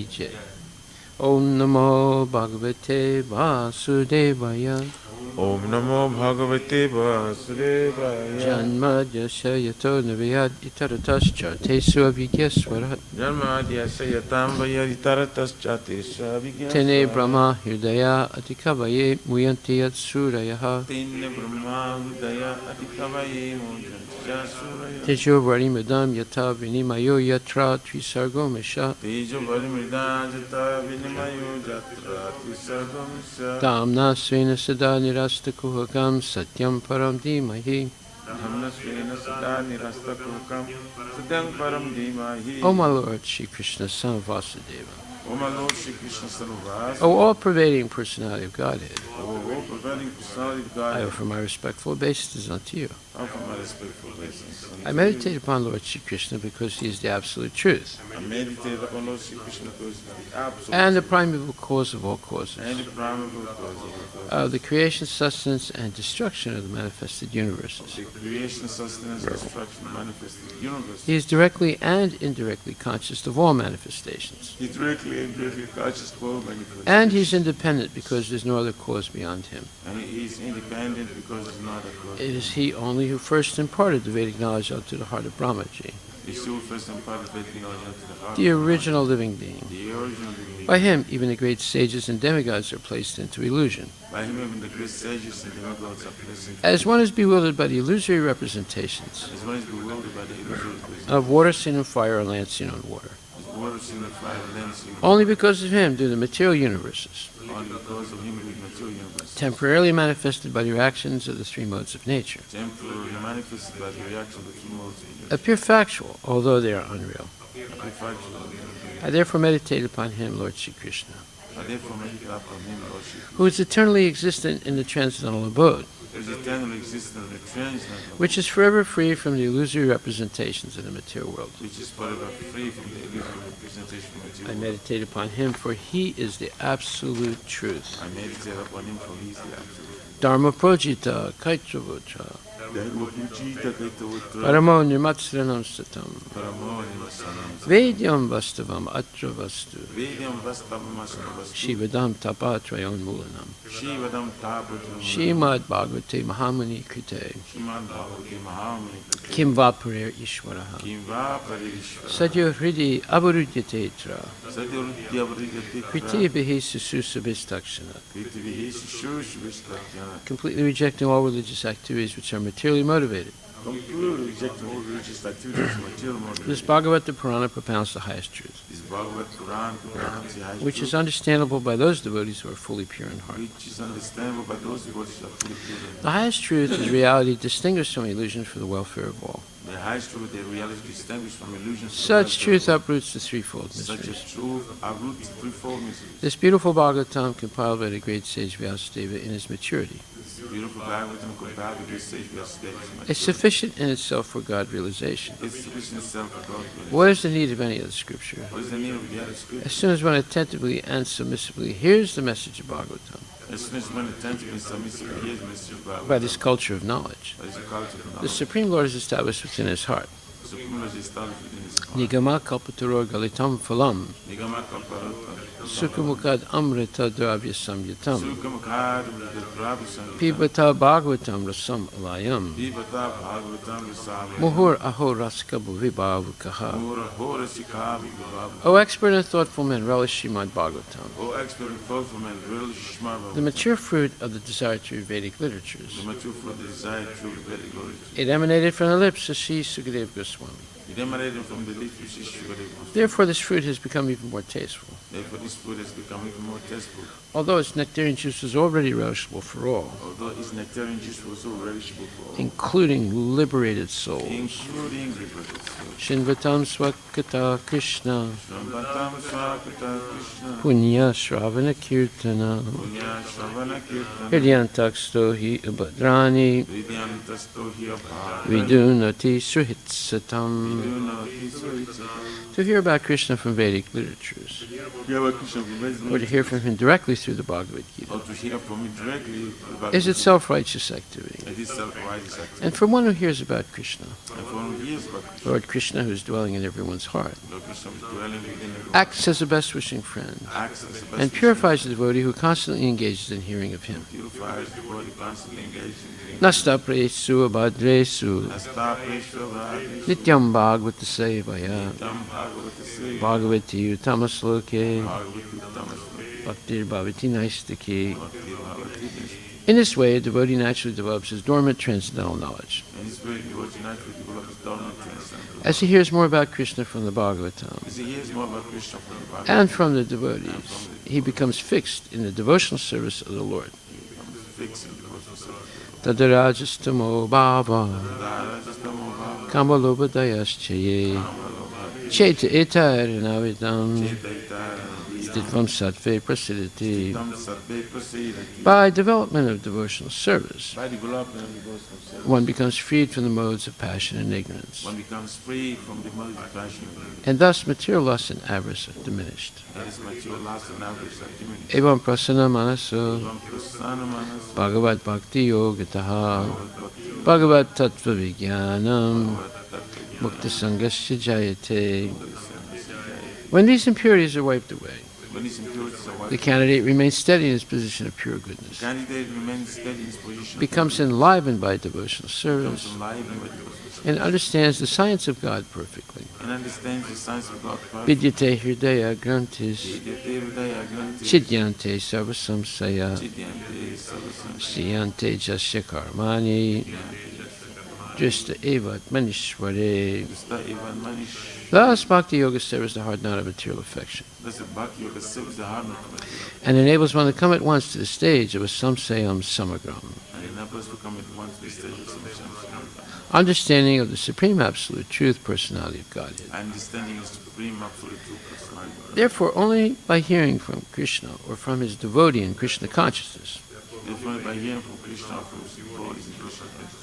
Ki Jai. Om Namo Bhagavate Vasudevaya. Om Namo Bhagavate Vasudevaya. Janmadhyasya yato navayad itaratascha tesu abhigyaswarat. Janmadhyasya yatam vayaditaratascha tesu abhigyaswarat. Tene Brahma Hridaya Atikavaye Muyanti Yat Surayaha. Tene Brahma Hridaya Atikavaye Muyanti Yat Surayaha. Tejo Varimidam Yata Vinimayo Yatra Trisargo Misha. Tejo Varimidam Yata Vinimayo Yatra Trisargo Misha. Damna Svena Sada Nirasta Kuhakam Satyam Param Dhimahi. Damna Svena Sada Nirasta Kuhakam Satyam Param Dhimahi. O my Lord, Shri Krishna, son of Vasudeva. O my Lord, Shri Krishna, son of Vasudeva. O all-pervading personality of Godhead. O all-pervading personality of Godhead. I offer my respectful obeisances unto you. I offer my respectful obeisances unto you. I meditate upon Lord Shri Krishna because he is the absolute truth. I meditate upon Lord Shri Krishna because he is the absolute and the primeval cause of all causes. And the primeval cause of all causes. Of the creation, sustenance, and destruction of the manifested universes. The creation, sustenance, destruction, manifested universes. He is directly and indirectly conscious of all manifestations. He is directly and indirectly conscious of all manifestations. And he is independent because there is no other cause beyond him. And he is independent because there is no other cause. It is he only who first imparted the Vedic knowledge unto the heart of Brahmaji, the original living being. By him, even the great sages and demigods are placed into illusion. By him, even the great sages and demigods are placed into As one is bewildered by the illusory representations As one is bewildered by the illusory of water seen in fire or land seen on water. Water seen in fire, land seen on Only because of him do the material universes, Only because of him do the material universes, temporarily manifested by the reactions of the three modes of nature, temporarily manifested by the reaction of the three modes of nature, appear factual, although they are unreal. appear factual. I therefore meditate upon him, Lord Shri Krishna, I therefore meditate upon him, Lord Shri Krishna, who is eternally existent in the transcendental abode, who is eternally existent in the transcendental, which is forever free from the illusory representations of the material world. which is forever free from the illusory representation of the material I world. meditate upon him, for he is the absolute truth. I meditate upon him, for he is the absolute. Dharma projita kaitravatra. Dharma pujita kaitavatra. Paramo nirmatsranam satam. Paramo nirmatsranam. Vedyam vastavam atra vastu. Vedyam vastavam atra vastu. Shivadam tapatrayon mulanam. Shivadam tapatrayon. Srimad Bhagvate Mahamuni Krite. Srimad Bhagavate Mahamuni Krite. Kim vaparer ishvaraha. Kim vaparer ishvaraha. Sadyo hridi avarudyatetra. Sadyo hridi avarudyatetra. Kriti bihi sususabhistakshana. Kriti bihi sususabhistakshana. Completely rejecting all religious activities which are materially motivated. Completely rejecting all religious activities which are materially motivated. This Bhagavata Purana propounds the highest truth, This Bhagavata Purana propounds the highest which truth, is understandable by those devotees who are fully pure in heart. which is understandable by those devotees who are fully pure in heart. The highest truth is reality distinguished from illusion for the welfare of all. The highest truth, the reality distinguished from illusions. Such truth uproots the threefold Such mysteries. a truth uproots threefold mysteries. This beautiful Bhagavatam, compiled by the great sage Vyasadeva in his maturity, This beautiful Bhagavatam compiled with this sage Vyasadeva is sufficient in itself for God realization. It's sufficient itself for God. What is the need of any other scripture? What is the need of the other scripture? As soon as one attentively and submissively hears the message of Bhagavatam, As soon as one attentively submissively hears the message of Bhagavatam, by this culture of knowledge, by this culture of the knowledge, Supreme Lord is established within his heart. the Supreme Lord is established within his heart. Nigama kalpataror galitam phalam, Nigama Kalparata, sukhamukad amrita dravya samyatam, Sukhamukad Dravya Samyatam, pibata Bhagavatam rasam alayam, Vibhata Bhagavatam Rasami, muhur aho raska bhuvibhavukaha. Mura Hora Sikha Vibhava. O expert and thoughtful men, relish Srimad Bhagavatam, O expert and thoughtful man, really Shma the mature fruit of the desire to read Vedic literatures. the mature for the desire to Vedic literature. It emanated from the lips of Sri Sukadeva Goswami. It emanated from the lips of Sri Sukadeva. Therefore, this fruit has become even more tasteful. Therefore, this food has become even more tasteful. Although its nectarian juice was already relishable for all, Although its nectarian juice was so relishable for all, including liberated souls. including liberated souls. Shinvatam Swakata Krishna, Shambhatam Swakata Krishna, Punya Shravana Kirtana, Punya Shravana Kirtana, Hridyantaksto hi Ubhadrani, Vidyantasto hi abhara, Vidunati Suhitsatam. Vidunati Suhitsatam. To hear about Krishna from Vedic literatures or to hear from him directly through the Bhagavad Gita, or to hear from me directly about is itself righteous activity. it is self-righteous activity. And for one who hears about Krishna, And for one who hears about Krishna, Lord Krishna, who is dwelling in everyone's heart, Lord Krishna is dwelling within everyone, acts as a best wishing friend, acts as the best and purifies the devotee who constantly engages in hearing of him. purifies the body, constantly engaged in Nasta presu abhadresu nityam bhagavata sevaya bhagavati utamasloke bhaktir bhavati naistaki. In this way, a devotee naturally develops his dormant transcendental knowledge. As he hears more about Krishna from the Bhagavatam and from the devotees, he becomes fixed in the devotional service of the Lord. Tadarajastamo bhava kamalobadayaschaye cheta etairinavidam Ditvam sattve prasidati. By development of devotional service, one becomes freed from the modes of passion and ignorance, and thus material lust and avarice are diminished. Evam prasana manaso Bhagavat bhakti yogataha Bhagavat tattva vijnanam mukta sangasya jayate. When these impurities are wiped away, the candidate remains steady in his position of pure goodness, becomes enlivened by devotional service, and understands the science of God perfectly. Vidyate hridaya grantis, chidyante sarvasamsaya, siyante jasya karmani, drista evat manishware. Thus, Bhakti Yoga severs the hard knot of material affection and enables one to come at once to the stage of a samsayam samagram, understanding of the Supreme Absolute Truth, Personality of Godhead. Therefore, only by hearing from Krishna or from his devotee in Krishna consciousness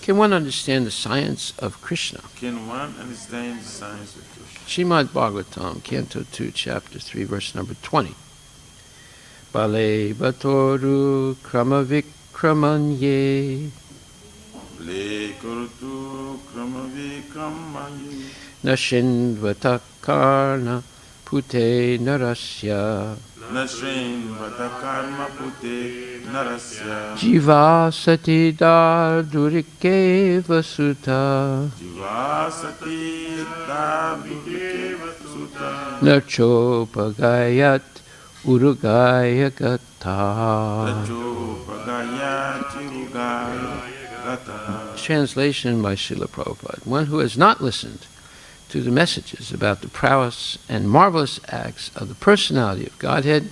can one understand the science of Krishna. Srimad Bhagvatam, Canto 2, Chapter 3, verse number 20. Bale batoru krama vikramanye Nashindvata karna pute narasya Jiva sati dardurike vasuta Nachopagayat urugaya gata. Translation by Srila Prabhupada. One who has not listened to the messages about the prowess and marvelous acts of the personality of Godhead,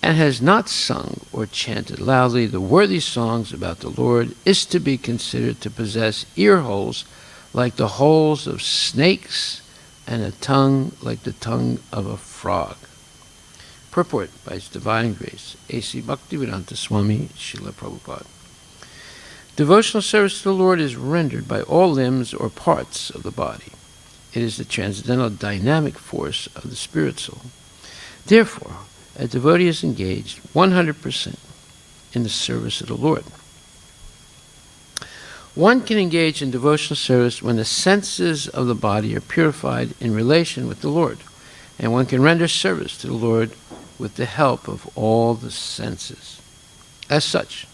and has not sung or chanted loudly the worthy songs about the Lord, is to be considered to possess ear holes like the holes of snakes and a tongue like the tongue of a frog. Purport by His Divine Grace, A.C. Bhaktivedanta Swami Srila Prabhupada. Devotional service to the Lord is rendered by all limbs or parts of the body. It is the transcendental dynamic force of the spirit soul. Therefore, a devotee is engaged 100% in the service of the Lord. One can engage in devotional service when the senses of the body are purified in relation with the Lord, and one can render service to the Lord with the help of all the senses. As such,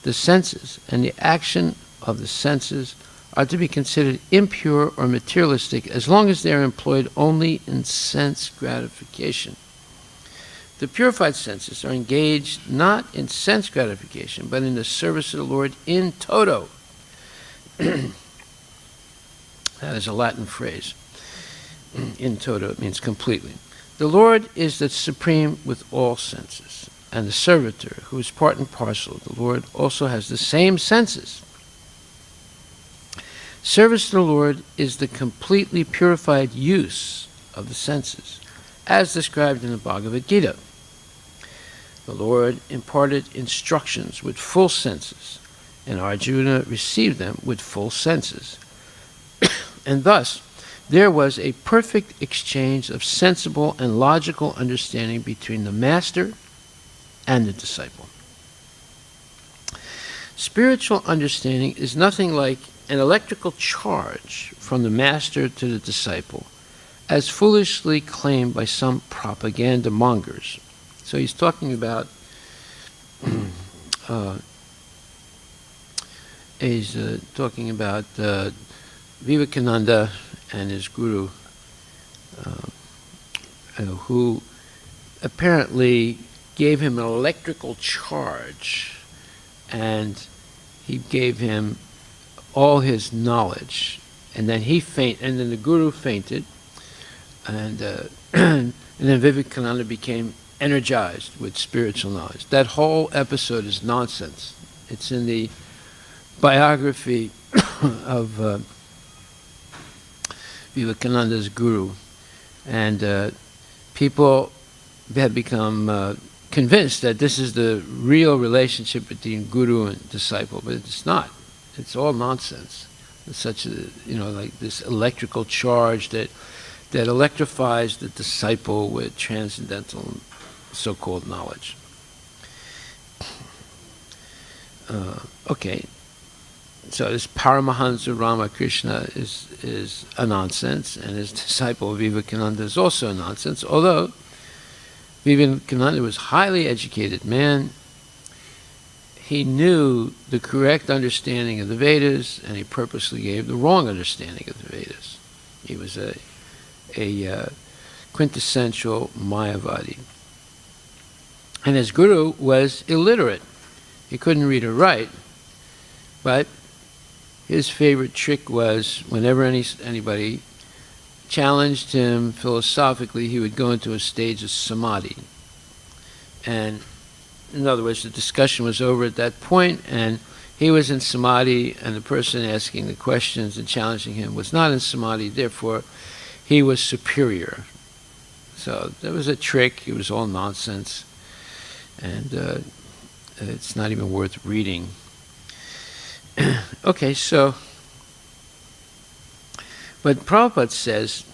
the senses and the action of the senses are to be considered impure or materialistic as long as they are employed only in sense gratification. The purified senses are engaged not in sense gratification, but in the service of the Lord in toto. That is a Latin phrase. In toto, it means completely. The Lord is the supreme with all senses, and the servitor, who is part and parcel of the Lord, also has the same senses. Service to the Lord is the completely purified use of the senses, as described in the Bhagavad Gita. The Lord imparted instructions with full senses, and Arjuna received them with full senses. And thus, there was a perfect exchange of sensible and logical understanding between the master and the disciple. Spiritual understanding is nothing like an electrical charge from the master to the disciple, as foolishly claimed by some propaganda mongers. So he's talking about Vivekananda and his guru, who apparently gave him an electrical charge, and he gave him all his knowledge, and then and then the guru fainted, and and then Vivekananda became energized with spiritual knowledge. That whole episode is nonsense. It's in the biography of Vivekananda's guru, and people have become convinced that this is the real relationship between guru and disciple, but it's not. It's all nonsense. It's such a, like this electrical charge that electrifies the disciple with transcendental so-called knowledge. Okay. So this Paramahansa Ramakrishna is a nonsense, and his disciple Vivekananda is also a nonsense, although Vivekananda was a highly educated man. He knew the correct understanding of the Vedas, and he purposely gave the wrong understanding of the Vedas. He was a quintessential Mayavadi. And his guru was illiterate. He couldn't read or write, but his favorite trick was whenever anybody challenged him philosophically, he would go into a stage of samadhi. And in other words, the discussion was over at that point, and he was in samadhi, and the person asking the questions and challenging him was not in samadhi, therefore he was superior. So there was a trick. It was all nonsense, and it's not even worth reading. Okay, so, but Prabhupada says,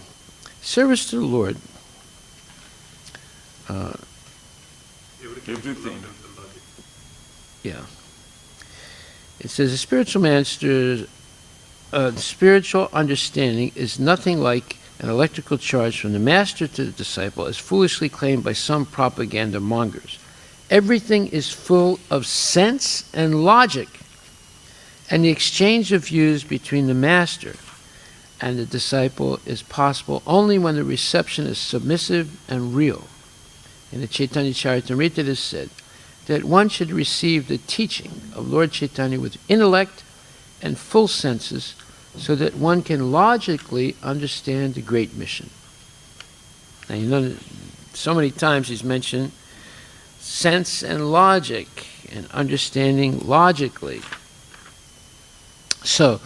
service to the Lord, Everything. yeah. It says, a spiritual master's spiritual understanding is nothing like an electrical charge from the master to the disciple, as foolishly claimed by some propaganda mongers. Everything is full of sense and logic, and the exchange of views between the master and the disciple is possible only when the reception is submissive and real. In the Chaitanya Charitamrita it is said that one should receive the teaching of Lord Chaitanya with intellect and full senses, so that one can logically understand the great mission. Now, so many times he's mentioned sense and logic and understanding logically. So,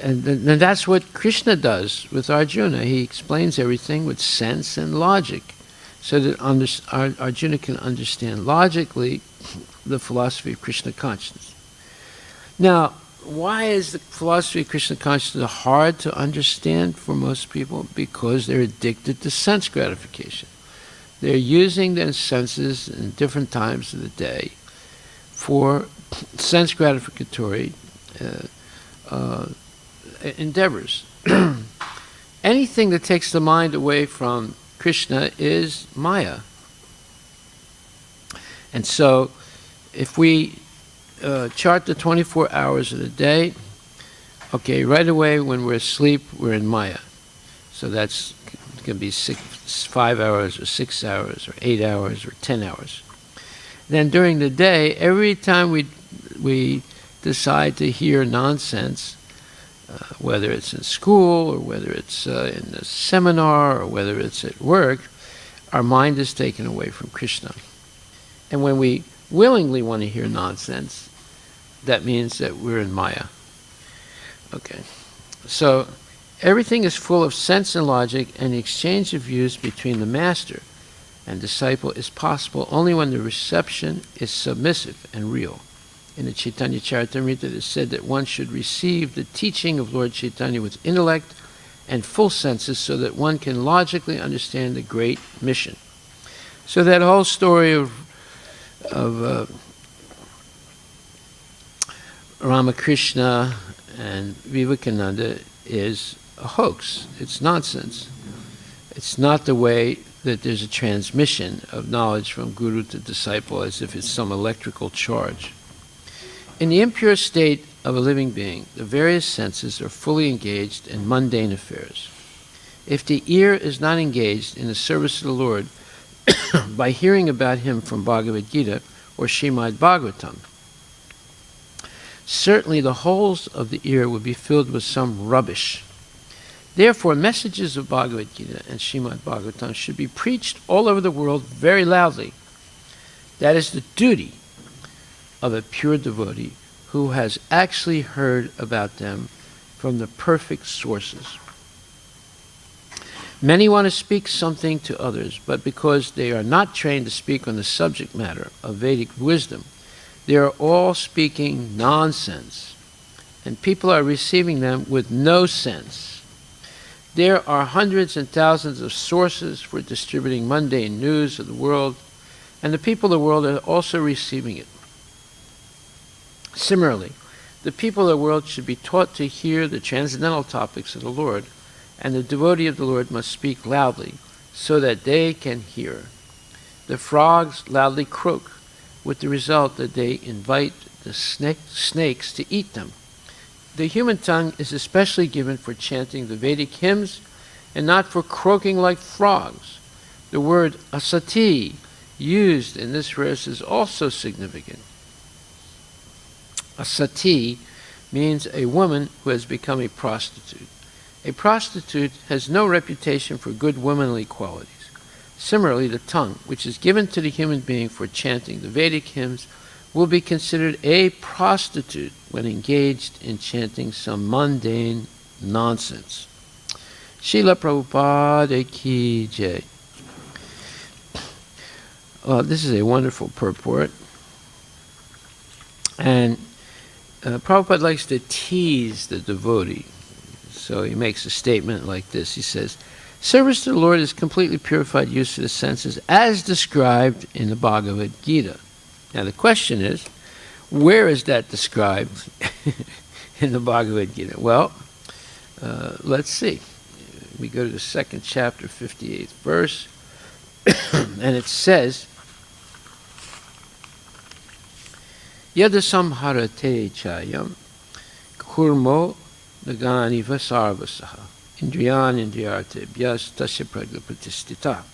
and that's what Krishna does with Arjuna. He explains everything with sense and logic, so that Arjuna can understand logically the philosophy of Krishna consciousness. Now, why is the philosophy of Krishna consciousness hard to understand for most people? Because they're addicted to sense gratification. They're using their senses in different times of the day for sense gratificatory endeavors. Anything that takes the mind away from Krishna is Maya. And so, if we chart the 24 hours of the day, okay, right away when we're asleep, we're in Maya. So that's can be 5 hours or 6 hours or 8 hours or 10 hours. Then during the day, every time we decide to hear nonsense, whether it's in school or whether it's in a seminar or whether it's at work, our mind is taken away from Krishna. And when we willingly want to hear nonsense, that means that we're in Maya. Okay. So everything is full of sense and logic, and the exchange of views between the master and disciple is possible only when the reception is submissive and real. In the Chaitanya Charitamrita it is said that one should receive the teaching of Lord Chaitanya with intellect and full senses so that one can logically understand the great mission. So that whole story of Ramakrishna and Vivekananda is a hoax. It's nonsense. It's not the way that there's a transmission of knowledge from guru to disciple as if it's some electrical charge. In the impure state of a living being, the various senses are fully engaged in mundane affairs. If the ear is not engaged in the service of the Lord by hearing about him from Bhagavad Gita or Srimad Bhagvatam, certainly the holes of the ear would be filled with some rubbish. Therefore, messages of Bhagavad Gita and Srimad Bhagavatam should be preached all over the world very loudly. That is the duty of a pure devotee who has actually heard about them from the perfect sources. Many want to speak something to others, but because they are not trained to speak on the subject matter of Vedic wisdom, they are all speaking nonsense, and people are receiving them with no sense. There are hundreds and thousands of sources for distributing mundane news of the world, and the people of the world are also receiving it. Similarly, the people of the world should be taught to hear the transcendental topics of the Lord, and the devotee of the Lord must speak loudly so that they can hear. The frogs loudly croak, with the result that they invite the snakes to eat them. The human tongue is especially given for chanting the Vedic hymns and not for croaking like frogs. The word asati used in this verse is also significant. Asati means a woman who has become a prostitute. A prostitute has no reputation for good womanly qualities. Similarly, the tongue, which is given to the human being for chanting the Vedic hymns, will be considered a prostitute when engaged in chanting some mundane nonsense. Srila Prabhupada Ki Jai. This is a wonderful purport. And Prabhupada likes to tease the devotee. So he makes a statement like this. He says, service to the Lord is completely purified use of the senses as described in the Bhagavad Gita. Now the question is, where is that described in the Bhagavad Gita? Well, let's see. We go to the second chapter, 58th verse, and it says, Yada samharate chayam kurmo naganiva sarvasaha indriyan indriyarte bhyas tasya pragya pratistita.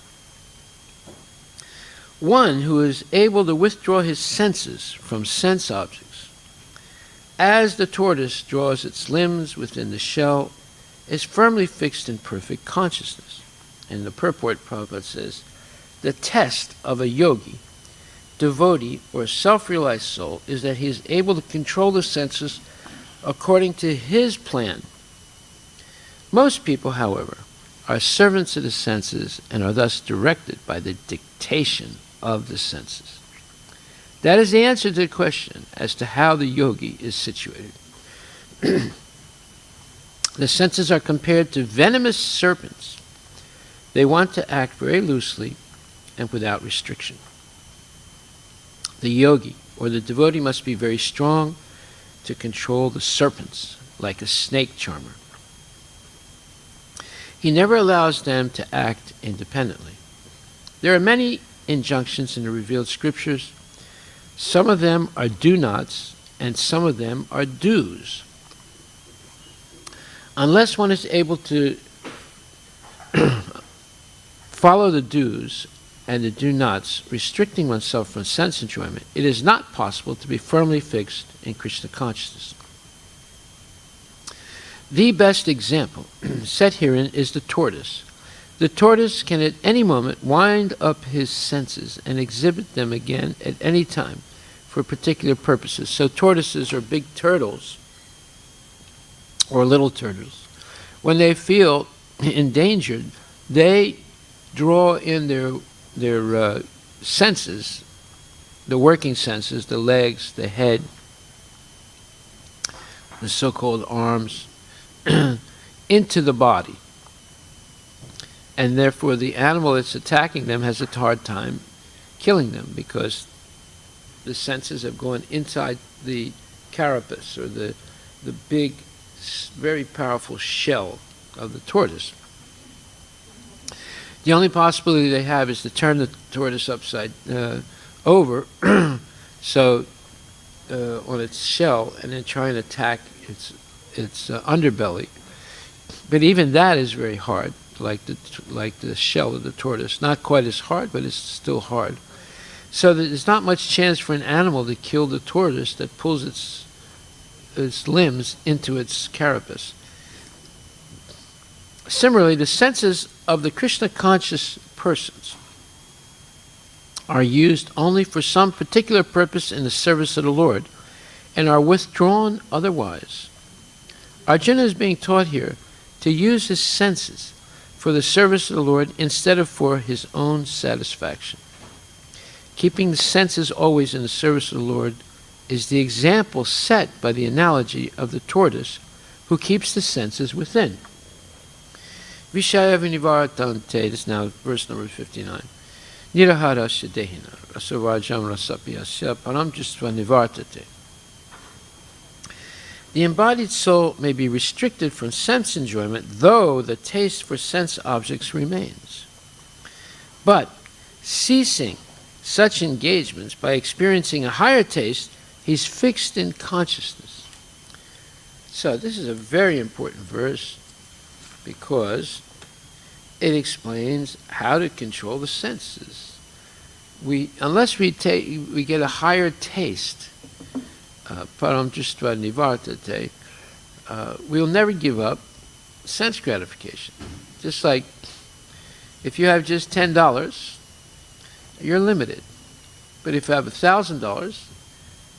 One who is able to withdraw his senses from sense objects, as the tortoise draws its limbs within the shell, is firmly fixed in perfect consciousness. And the purport, Prabhupada says, the test of a yogi, devotee, or self-realized soul is that he is able to control the senses according to his plan. Most people, however, are servants of the senses and are thus directed by the dictation of the senses. That is the answer to the question as to how the yogi is situated. The senses are compared to venomous serpents. They want to act very loosely and without restriction. The yogi, or the devotee, must be very strong to control the serpents, like a snake charmer. He never allows them to act independently. There are many injunctions in the revealed scriptures. Some of them are do-nots, and some of them are do's. Unless one is able to follow the do's and the do-nots, restricting oneself from sense enjoyment, it is not possible to be firmly fixed in Krishna consciousness. The best example set herein is the tortoise. The tortoise can at any moment wind up his senses and exhibit them again at any time for particular purposes. So tortoises are big turtles, or little turtles. When they feel endangered, they draw in their senses, the working senses, the legs, the head, the so-called arms, into the body. And therefore the animal that's attacking them has a hard time killing them because the senses have gone inside the carapace, or the big, very powerful shell of the tortoise. The only possibility they have is to turn the tortoise upside over, so on its shell, and then try and attack its underbelly. But even that is very hard, like the shell of the tortoise. Not quite as hard, but it's still hard. So there's not much chance for an animal to kill the tortoise that pulls its limbs into its carapace. Similarly, the senses of the Krishna-conscious persons are used only for some particular purpose in the service of the Lord, and are withdrawn otherwise. Arjuna is being taught here to use his senses for the service of the Lord instead of for his own satisfaction. Keeping the senses always in the service of the Lord is the example set by the analogy of the tortoise who keeps the senses within. Vishaya vinivaratante, this is now verse number 59. Nirahara shadehina, rasavajam rasapiyasya param justva nivartate. The embodied soul may be restricted from sense enjoyment, though the taste for sense objects remains. But ceasing such engagements by experiencing a higher taste, he's fixed in consciousness. So this is a very important verse because it explains how to control the senses. Unless we get a higher taste, param justva nivartate, we'll never give up sense gratification. Just like if you have just $10, you're limited. But if you have $1,000,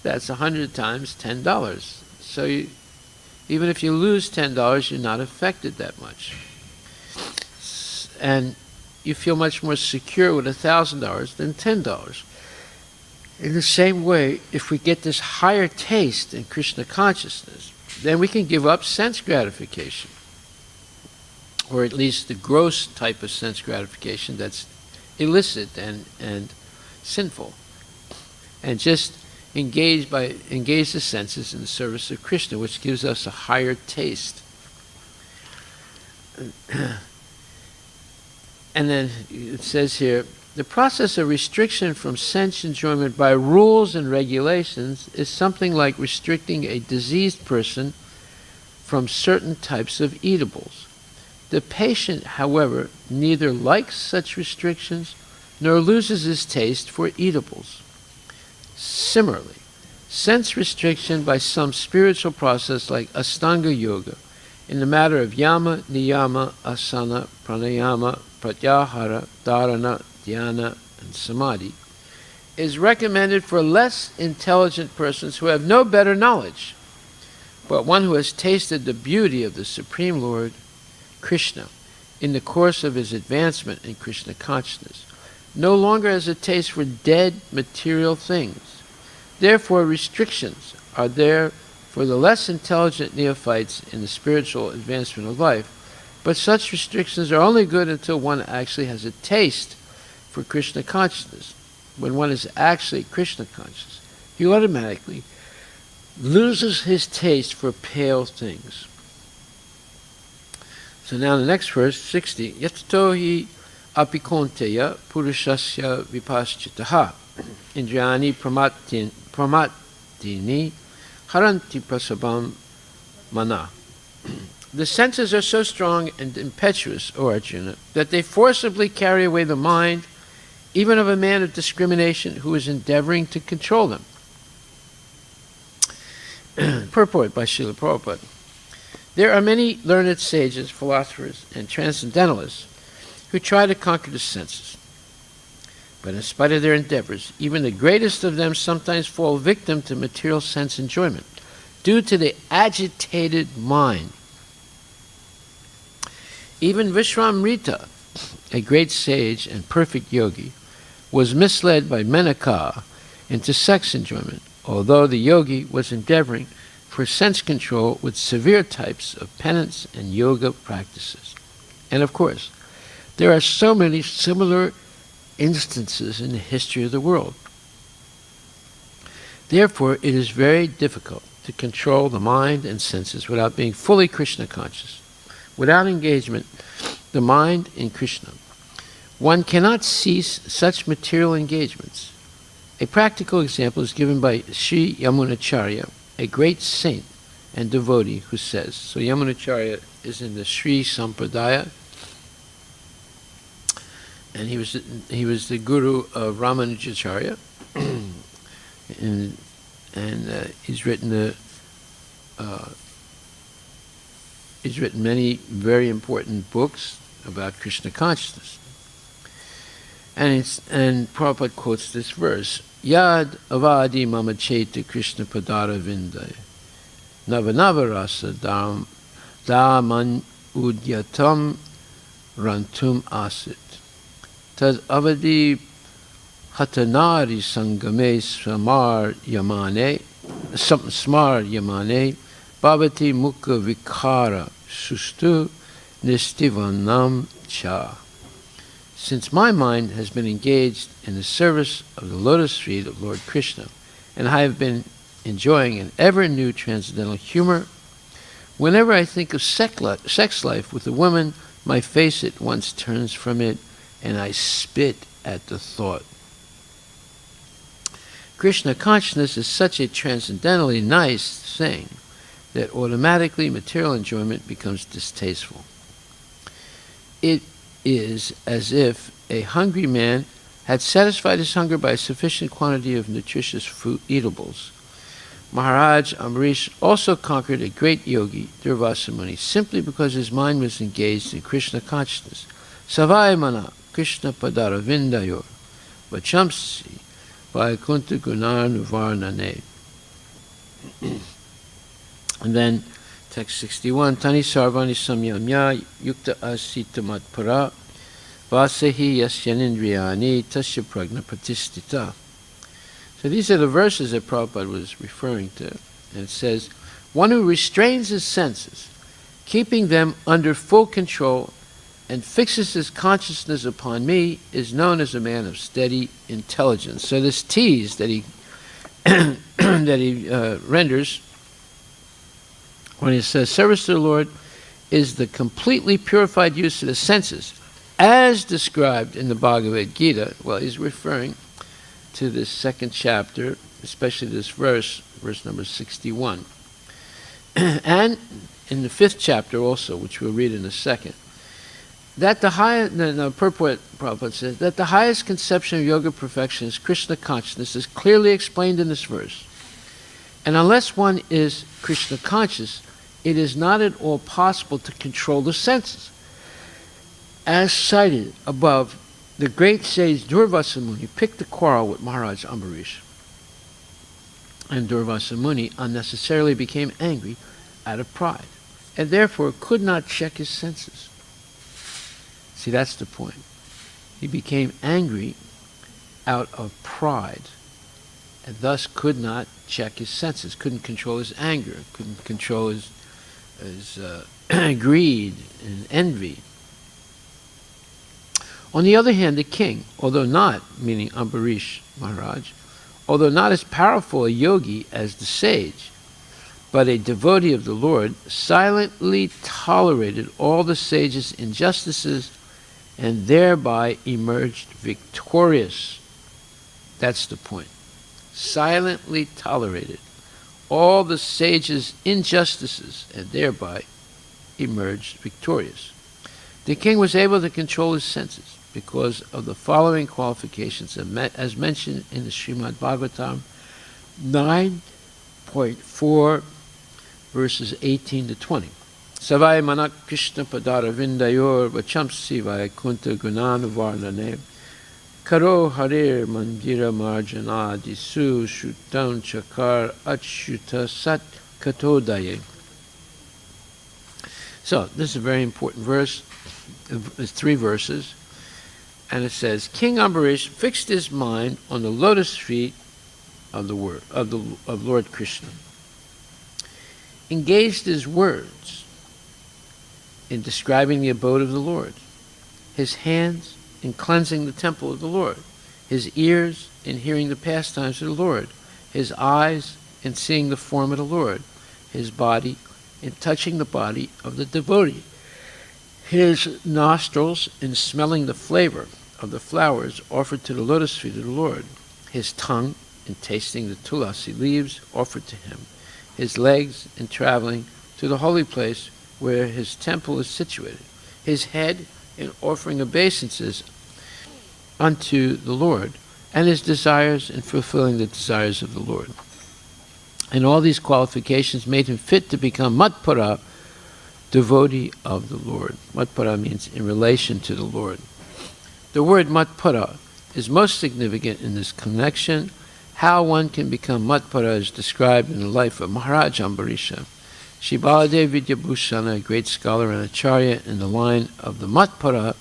that's 100 times $10. So even if you lose $10, you're not affected that much. And you feel much more secure with $1,000 than $10. In the same way, if we get this higher taste in Krishna consciousness, then we can give up sense gratification, or at least the gross type of sense gratification that's illicit and sinful, and just engage the senses in the service of Krishna, which gives us a higher taste. And then it says here, the process of restriction from sense enjoyment by rules and regulations is something like restricting a diseased person from certain types of eatables. The patient, however, neither likes such restrictions nor loses his taste for eatables. Similarly, sense restriction by some spiritual process like Astanga Yoga in the matter of yama, niyama, asana, pranayama, pratyahara, dharana, dhyana, and samadhi is recommended for less intelligent persons who have no better knowledge, but one who has tasted the beauty of the Supreme Lord, Krishna, in the course of his advancement in Krishna consciousness, no longer has a taste for dead material things. Therefore, restrictions are there for the less intelligent neophytes in the spiritual advancement of life, but such restrictions are only good until one actually has a taste for Krishna consciousness. When one is actually Krishna conscious, he automatically loses his taste for pale things. So now the next verse, 60. Yatato hi apikonteya purushasya vipaschitaha indriyani pramatini haranti prasabam mana. The senses are so strong and impetuous, O Arjuna, that they forcibly carry away the mind, even of a man of discrimination who is endeavoring to control them. Purport by Srila Prabhupada. There are many learned sages, philosophers, and transcendentalists who try to conquer the senses. But in spite of their endeavors, even the greatest of them sometimes fall victim to material sense enjoyment due to the agitated mind. Even Vishwamrita, a great sage and perfect yogi, was misled by Menaka into sex enjoyment, although the yogi was endeavoring for sense control with severe types of penance and yoga practices. And of course, There are so many similar instances in the history of the world. Therefore, it is very difficult to control the mind and senses without being fully Krishna conscious. Without engagement, the mind in Krishna, one cannot cease such material engagements. A practical example is given by Sri Yamunacharya, a great saint and devotee who says, so Yamunacharya is in the Sri Sampradaya, and he was the guru of Ramanujacharya, and he's written many very important books about Krishna consciousness. And Prabhupada quotes this verse, Yad avadi mama cheta Krishna padara vindaya navanava rasa daman udyatam rantum asit tad avadi hatanari sangame smar yamane bhavati mukha vikara sustu nistivanam cha. Since my mind has been engaged in the service of the lotus feet of Lord Krishna, and I have been enjoying an ever-new transcendental humor, whenever I think of sex life with a woman, my face at once turns from it, and I spit at the thought. Krishna consciousness is such a transcendentally nice thing that automatically material enjoyment becomes distasteful. It is as if a hungry man had satisfied his hunger by a sufficient quantity of nutritious food eatables. Maharaj Amrish also conquered a great yogi, Durvasa Muni, simply because his mind was engaged in Krishna consciousness. Savai mana Krishna padara vindayor vachamsi vaikunta gunar nuvarnane. And then text 61, Tani sarvani samyamya yukta asita matpara vasehi yasyanindriyani tasya pragna pratistita. So these are the verses that Prabhupada was referring to. And it says, one who restrains his senses, keeping them under full control, and fixes his consciousness upon me, is known as a man of steady intelligence. So this tease that he renders when he says service to the Lord is the completely purified use of the senses, as described in the Bhagavad Gita. Well, he's referring to this second chapter, especially this verse number 61. And in the 5th chapter also, which we'll read in a second, that the highest, purport, Prabhupada says, that the highest conception of yoga perfection is Krishna consciousness is clearly explained in this verse. And unless one is Krishna conscious, it is not at all possible to control the senses. As cited above, the great sage Durvasa Muni picked a quarrel with Maharaj Ambarish. And Durvasa Muni unnecessarily became angry out of pride, and therefore could not check his senses. See, that's the point. He became angry out of pride, and thus could not check his senses, couldn't control his anger, couldn't control his greed and envy. On the other hand, the king, although not, meaning Ambarish Maharaj, although not as powerful a yogi as the sage, but a devotee of the Lord, silently tolerated all the sage's injustices and thereby emerged victorious. That's the point. Silently tolerated all the sage's injustices and thereby emerged victorious. The king was able to control his senses because of the following qualifications as mentioned in the Srimad Bhagvatam 9.4 verses 18 to 20. Savai manak Krishna padara vindayor vachamsi vaikunta gunanuvarnane karo harir mandira marjana disu shutam chakar achyuta sat katodaye. So this is a very important verse. There's 3 verses, and it says, King Ambarish fixed his mind on the lotus feet of the word of Lord Krishna, engaged his words in describing the abode of the Lord, his hands in cleansing the temple of the Lord, his ears in hearing the pastimes of the Lord, his eyes in seeing the form of the Lord, his body in touching the body of the devotee, his nostrils in smelling the flavor of the flowers offered to the lotus feet of the Lord, his tongue in tasting the tulasi leaves offered to him, his legs in traveling to the holy place where his temple is situated, his head in offering obeisances unto the Lord, and his desires in fulfilling the desires of the Lord. And all these qualifications made him fit to become Matpara, devotee of the Lord. Matpara means in relation to the Lord. The word Matpara is most significant in this connection. How one can become Matpara is described in the life of Maharaj Ambarisha. Shri Baladev Vidyabhusana, a great scholar and acharya in the line of the Matpara,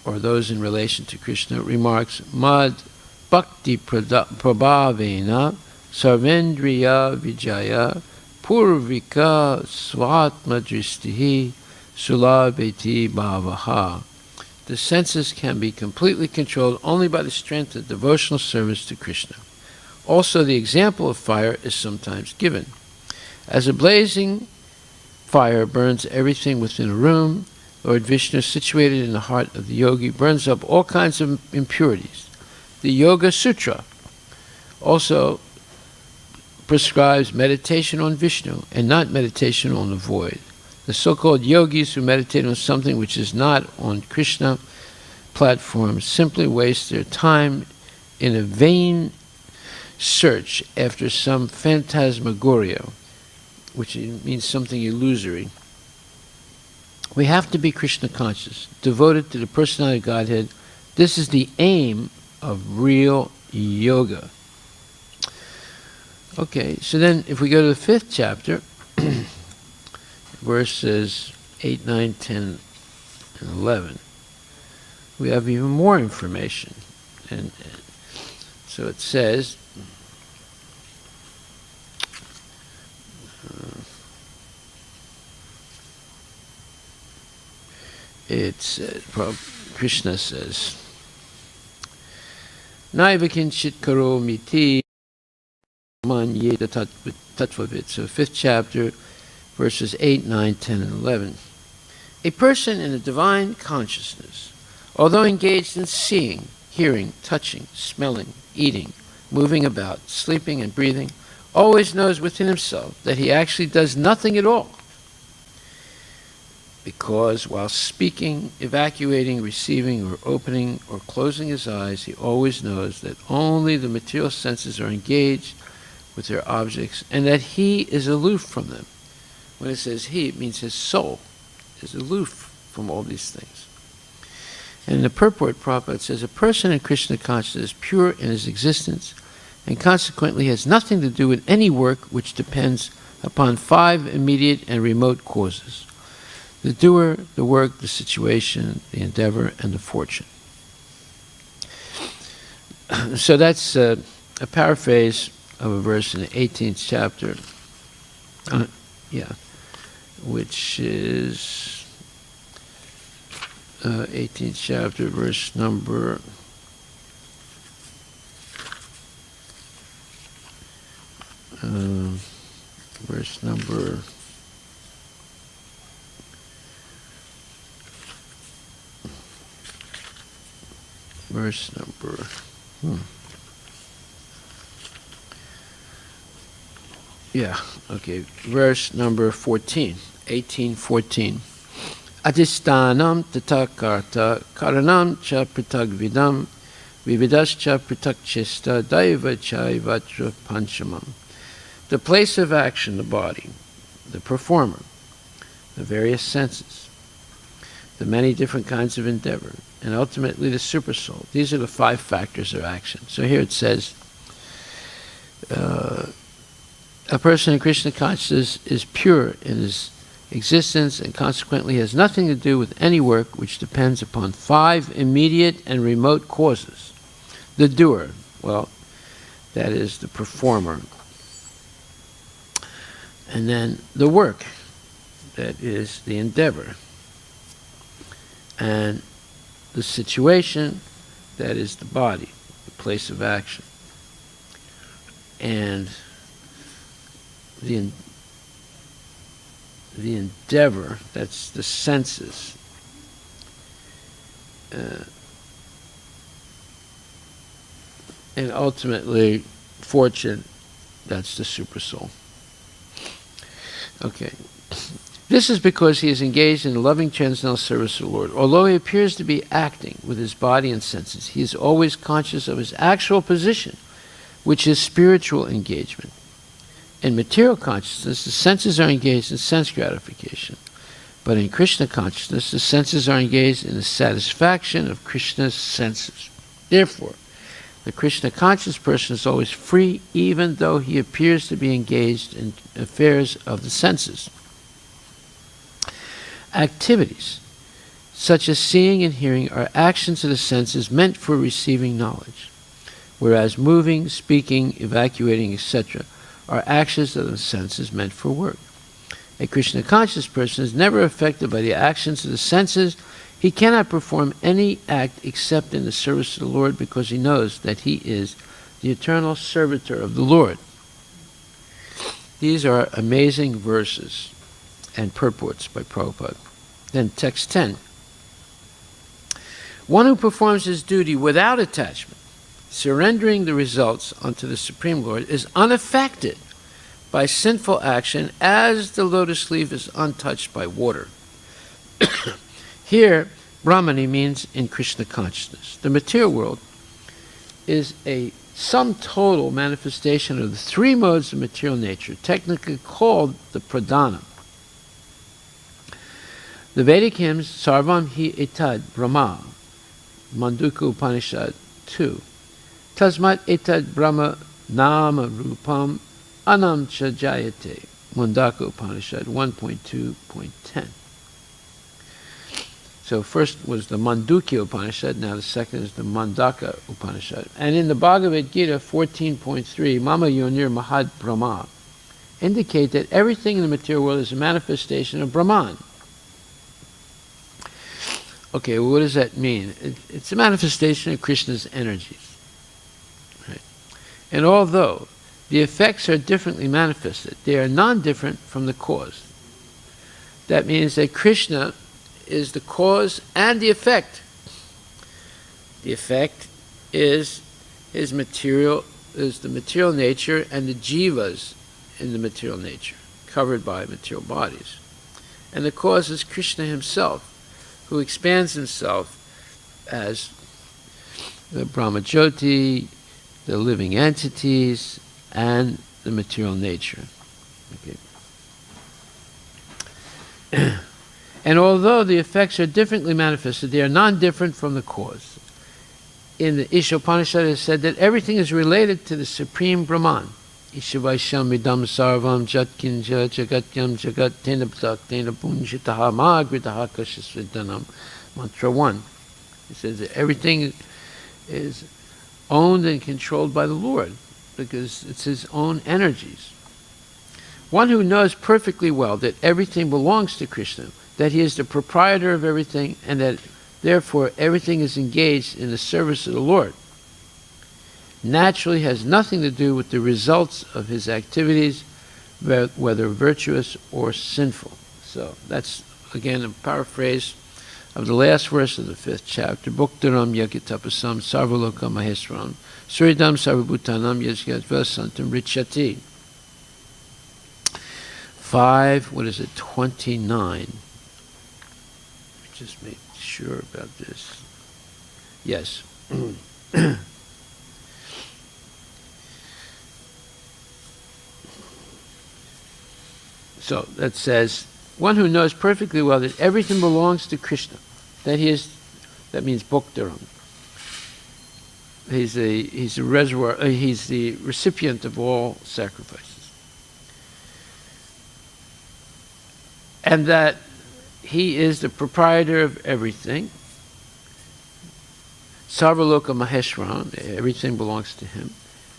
or those in relation to Krishna, remarks, Mad Bhakti Prabhavena Sarvendriya Vijaya Purvika Svatma Dristihi Sulabheti Bhavaha. The senses can be completely controlled only by the strength of devotional service to Krishna. Also, the example of fire is sometimes given. As a blazing fire burns everything within a room, Lord Vishnu, situated in the heart of the yogi, burns up all kinds of impurities. The Yoga Sutra also prescribes meditation on Vishnu and not meditation on the void. The so-called yogis who meditate on something which is not on Krishna platform simply waste their time in a vain search after some phantasmagoria, which means something illusory. We have to be Krishna conscious, devoted to the personality of Godhead. This is the aim of real yoga. Okay, so then if we go to the 5th chapter, verses 8, 9, 10, and 11, we have even more information. And so it says, Krishna says, Naiva kinchit karo miti man yeda tattvavit. So 5th chapter, verses 8, 9, 10, and 11. A person in a divine consciousness, although engaged in seeing, hearing, touching, smelling, eating, moving about, sleeping, and breathing, always knows within himself that he actually does nothing at all. Because while speaking, evacuating, receiving, or opening or closing his eyes, he always knows that only the material senses are engaged with their objects, and that he is aloof from them. When it says he, it means his soul is aloof from all these things. And in the purport, Prabhupada says, a person in Krishna consciousness is pure in his existence, and consequently has nothing to do with any work which depends upon 5 immediate and remote causes: the doer, the work, the situation, the endeavor, and the fortune. So that's a paraphrase of a verse in the 18th chapter, which is 18th chapter, verse number 14, 18:14. Adhistanam tatakarta karanam cha pritagvidam vividascha pritakchista daiva chaivatra panchamam. The place of action, the body, the performer, the various senses, the many different kinds of endeavor, and ultimately the supersoul. These are the 5 factors of action. So here it says, a person in Krishna consciousness is pure in his existence and consequently has nothing to do with any work which depends upon 5 immediate and remote causes. The doer, well, that is the performer. And then the work, that is the endeavor. and the situation, that is the body, the place of action, and the endeavor, that's the senses, and ultimately fortune, that's the supersoul. Okay. This is because he is engaged in the loving transcendental service of the Lord. Although he appears to be acting with his body and senses, he is always conscious of his actual position, which is spiritual engagement. In material consciousness, the senses are engaged in sense gratification. But in Krishna consciousness, the senses are engaged in the satisfaction of Krishna's senses. Therefore, the Krishna conscious person is always free, even though he appears to be engaged in affairs of the senses. Activities, such as seeing and hearing, are actions of the senses meant for receiving knowledge, whereas moving, speaking, evacuating, etc., are actions of the senses meant for work. A Krishna conscious person is never affected by the actions of the senses. He cannot perform any act except in the service of the Lord, because he knows that he is the eternal servitor of the Lord. These are amazing verses and purports by Prabhupada. Then text 10. One who performs his duty without attachment, surrendering the results unto the Supreme Lord, is unaffected by sinful action as the lotus leaf is untouched by water. Here, Brahmani means in Krishna consciousness. The material world is a sum total manifestation of the three modes of material nature, technically called the pradhana. The Vedic hymns, Sarvam hi etad Brahma, Mandukya Upanishad 2, Tasmat etad Brahma nama rupam anam cha jayate, Mandukya Upanishad 1.2.10. So first was the Mandukya Upanishad, now the second is the Mandukya Upanishad. And in the Bhagavad Gita 14.3, Mama Yonir Mahad Brahma, indicate that everything in the material world is a manifestation of Brahman. Okay, well, what does that mean? It's a manifestation of Krishna's energies. Right? And although the effects are differently manifested, they are non-different from the cause. That means that Krishna is the cause and the effect. The effect is the material nature and the jivas in the material nature, covered by material bodies. And the cause is Krishna himself, who expands himself as the Brahmajyoti, the living entities, and the material nature. Okay. And although the effects are differently manifested, they are non-different from the cause. In the Ishopanishad it is said that everything is related to the Supreme Brahman. Ishavaisham idam sarvam jatkinja jagatyam jagat tena ptaktena punjitaha mahagritaha kashasvidanam. Mantra 1. It says that everything is owned and controlled by the Lord, because it's his own energies. One who knows perfectly well that everything belongs to Krishna, that he is the proprietor of everything, and that therefore everything is engaged in the service of the Lord, naturally has nothing to do with the results of his activities, whether virtuous or sinful. So that's, again, a paraphrase of the last verse of the 5th chapter. Bhuktaram yagitapasam sarvaloka maheswaram suridam sarvabhutanam yajgatvasantam richati. 29. Just make sure about this. Yes. So that says, one who knows perfectly well that everything belongs to Krishna, that means Bhuktaram. He's a reservoir. He's the recipient of all sacrifices, and that he is the proprietor of everything. Sarvaloka Maheshwaram, everything belongs to him,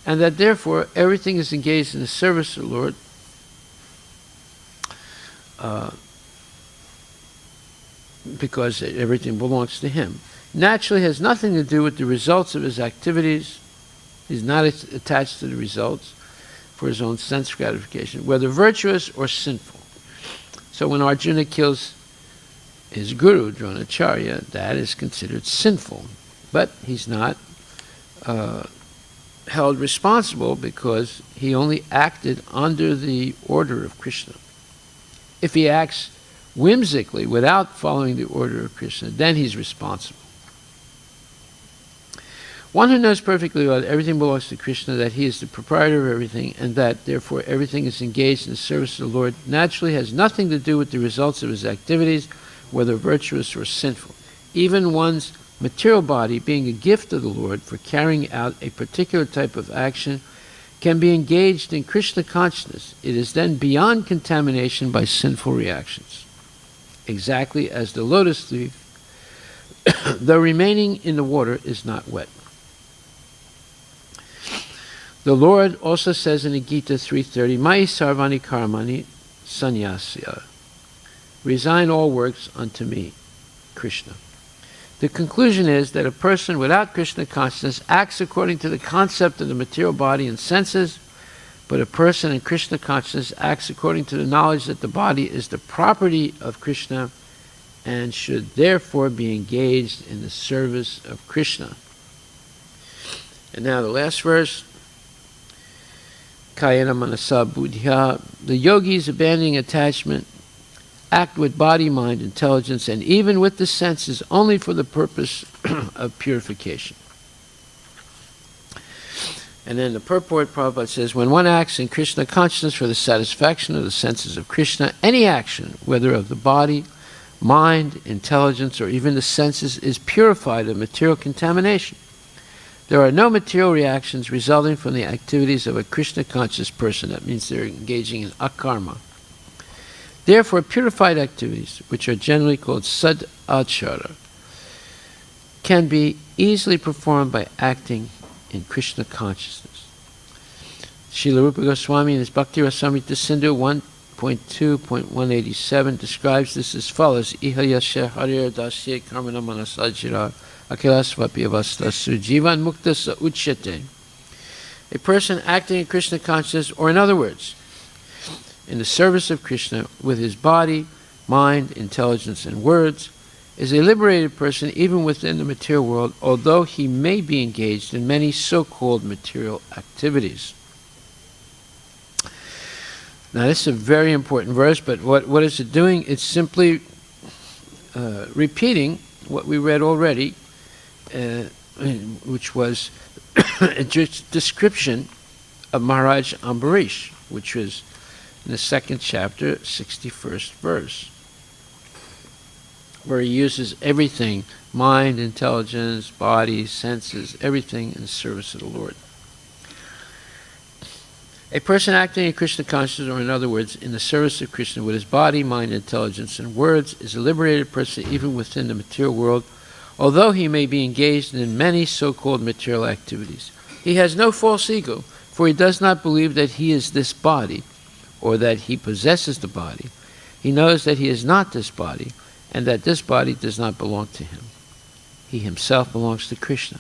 and that therefore everything is engaged in the service of the Lord. because everything belongs to him. Naturally has nothing to do with the results of his activities. He's not attached to the results for his own sense gratification, whether virtuous or sinful. So when Arjuna kills his guru, Dronacharya, that is considered sinful. But he's not held responsible because he only acted under the order of Krishna. If he acts whimsically without following the order of Krishna, then he's responsible. One who knows perfectly well that everything belongs to Krishna, that he is the proprietor of everything, and that therefore everything is engaged in the service of the Lord, naturally has nothing to do with the results of his activities, whether virtuous or sinful. Even one's material body, being a gift of the Lord for carrying out a particular type of action, can be engaged in Krishna consciousness. It is then beyond contamination by sinful reactions. Exactly as the lotus leaf, though remaining in the water, is not wet. The Lord also says in the Gita 3:30, Mai sarvani karmani sannyasya. Resign all works unto me, Krishna. The conclusion is that a person without Krishna consciousness acts according to the concept of the material body and senses, but a person in Krishna consciousness acts according to the knowledge that the body is the property of Krishna and should therefore be engaged in the service of Krishna. And now the last verse, Kayana Manasa Buddhya. The yogis, abandoning attachment, act with body, mind, intelligence, and even with the senses only for the purpose of purification. And then the purport, Prabhupada says, when one acts in Krishna consciousness for the satisfaction of the senses of Krishna, any action, whether of the body, mind, intelligence, or even the senses, is purified of material contamination. There are no material reactions resulting from the activities of a Krishna conscious person. That means they're engaging in akarma. Therefore, purified activities, which are generally called sad-achara, can be easily performed by acting in Krishna consciousness. Srila Rupa Goswami in his Bhakti Rasamrita Sindhu 1.2.187 describes this as follows: Iha yasya harir dasya karmana manasajira akilasvapi avastasu jivan muktasa uchyate. A person acting in Krishna consciousness, or in other words, in the service of Krishna with his body, mind, intelligence, and words, is a liberated person even within the material world, although he may be engaged in many so-called material activities. Now this is a very important verse, but what is it doing? It's simply repeating what we read already, which was a description of Maharaj Ambarish, which was in the 2nd chapter, 61st verse, where he uses everything, mind, intelligence, body, senses, everything in the service of the Lord. A person acting in Krishna consciousness, or in other words, in the service of Krishna with his body, mind, intelligence, and words, is a liberated person even within the material world, although he may be engaged in many so-called material activities. He has no false ego, for he does not believe that he is this body, or that he possesses the body. He knows that he is not this body, and that this body does not belong to him. He himself belongs to Krishna,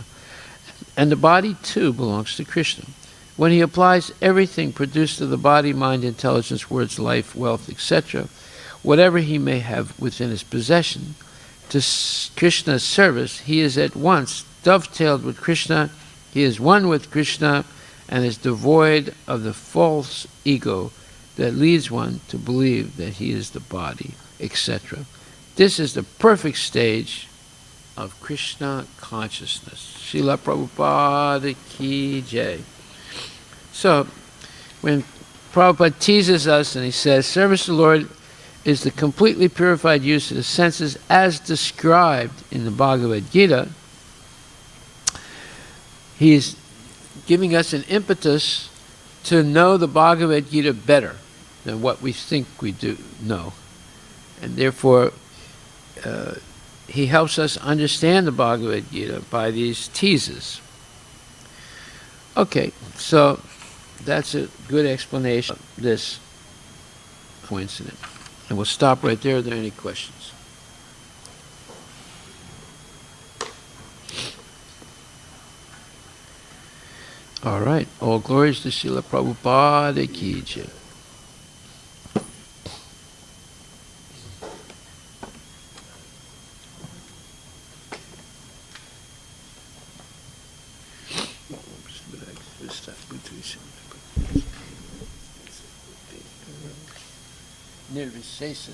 and the body too belongs to Krishna. When he applies everything produced of the body, mind, intelligence, words, life, wealth, etc., whatever he may have within his possession, to Krishna's service, he is at once dovetailed with Krishna, he is one with Krishna, and is devoid of the false ego that leads one to believe that he is the body, etc. This is the perfect stage of Krishna consciousness. Srila Prabhupada ki jai. So, when Prabhupada teases us and he says, service to the Lord is the completely purified use of the senses as described in the Bhagavad Gita, he is giving us an impetus to know the Bhagavad Gita better than what we think we do know. And therefore, he helps us understand the Bhagavad Gita by these teases. Okay, so that's a good explanation of this coincidence. And we'll stop right there. Are there any questions? All right. All glories to Srila Prabhupada ki jai. Nirvisesa